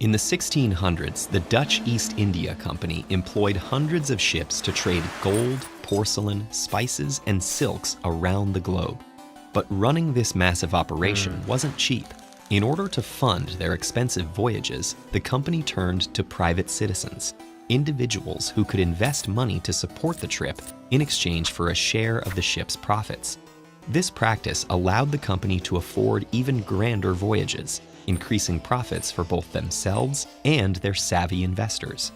In the 1600s, the Dutch East India Company employed hundreds of ships to trade gold, porcelain, spices, and silks around the globe. But running this massive operation wasn't cheap. In order to fund their expensive voyages, the company turned to private citizens, individuals who could invest money to support the trip in exchange for a share of the ship's profits. This practice allowed the company to afford even grander voyages, increasing profits for both themselves and their savvy investors.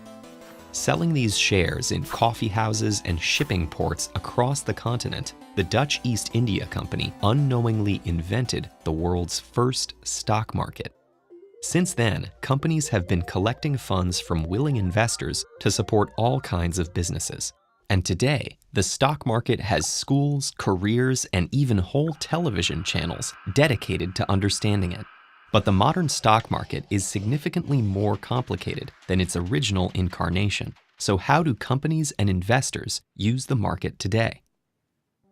Selling these shares in coffee houses and shipping ports across the continent, the Dutch East India Company unknowingly invented the world's first stock market. Since then, companies have been collecting funds from willing investors to support all kinds of businesses. And today, the stock market has schools, careers, and even whole television channels dedicated to understanding it. But the modern stock market is significantly more complicated than its original incarnation. So how do companies and investors use the market today?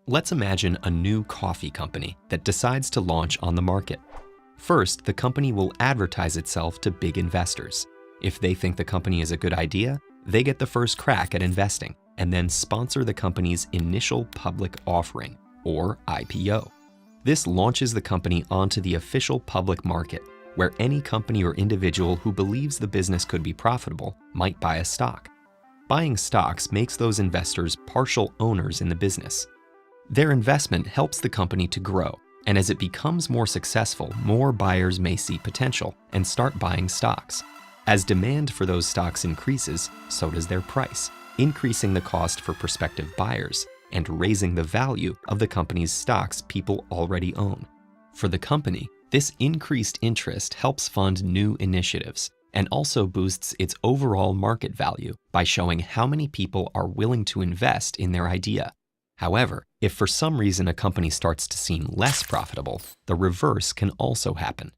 Let's imagine a new coffee company that decides to launch on the market. First, the company will advertise itself to big investors. If they think the company is a good idea, they get the first crack at investing and then sponsor the company's initial public offering, or IPO. This launches the company onto the official public market, where any company or individual who believes the business could be profitable might buy a stock. Buying stocks makes those investors partial owners in the business. Their investment helps the company to grow, and as it becomes more successful, more buyers may see potential and start buying stocks. As demand for those stocks increases, so does their price, increasing the cost for prospective buyers and raising the value of the company's stocks people already own. For the company, this increased interest helps fund new initiatives and also boosts its overall market value by showing how many people are willing to invest in their idea. However, if for some reason a company starts to seem less profitable, the reverse can also happen.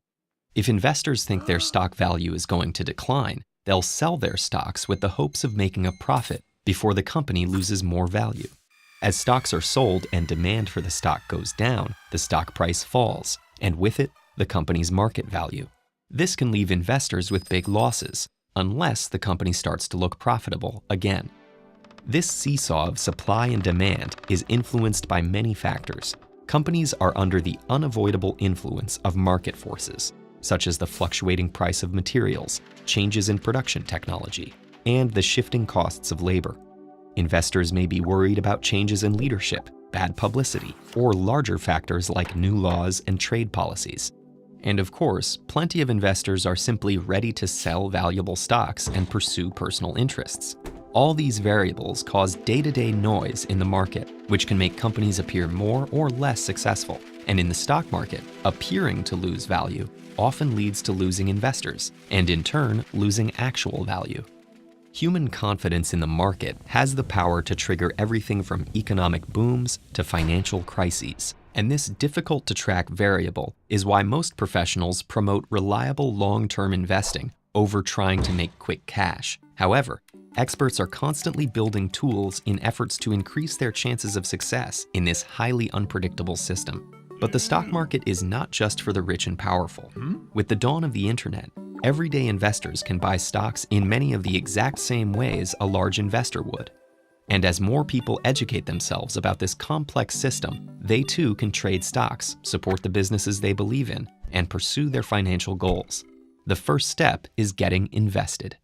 If investors think their stock value is going to decline, they'll sell their stocks with the hopes of making a profit before the company loses more value. As stocks are sold and demand for the stock goes down, the stock price falls, and with it, the company's market value. This can leave investors with big losses, unless the company starts to look profitable again. This seesaw of supply and demand is influenced by many factors. Companies are under the unavoidable influence of market forces, such as the fluctuating price of materials, changes in production technology, and the shifting costs of labor. Investors may be worried about changes in leadership, bad publicity, or larger factors like new laws and trade policies. And of course, plenty of investors are simply ready to sell valuable stocks and pursue personal interests. All these variables cause day-to-day noise in the market, which can make companies appear more or less successful. And in the stock market, appearing to lose value often leads to losing investors, and in turn, losing actual value. Human confidence in the market has the power to trigger everything from economic booms to financial crises. And this difficult-to-track variable is why most professionals promote reliable long-term investing over trying to make quick cash. However, experts are constantly building tools in efforts to increase their chances of success in this highly unpredictable system. But the stock market is not just for the rich and powerful. With the dawn of the internet, everyday investors can buy stocks in many of the exact same ways a large investor would. And as more people educate themselves about this complex system, they too can trade stocks, support the businesses they believe in, and pursue their financial goals. The first step is getting invested.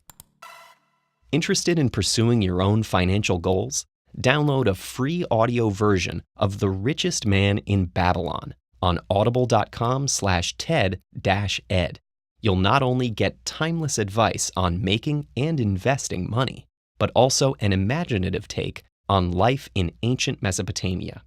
Interested in pursuing your own financial goals? Download a free audio version of The Richest Man in Babylon on audible.com/TED-Ed. You'll not only get timeless advice on making and investing money, but also an imaginative take on life in ancient Mesopotamia.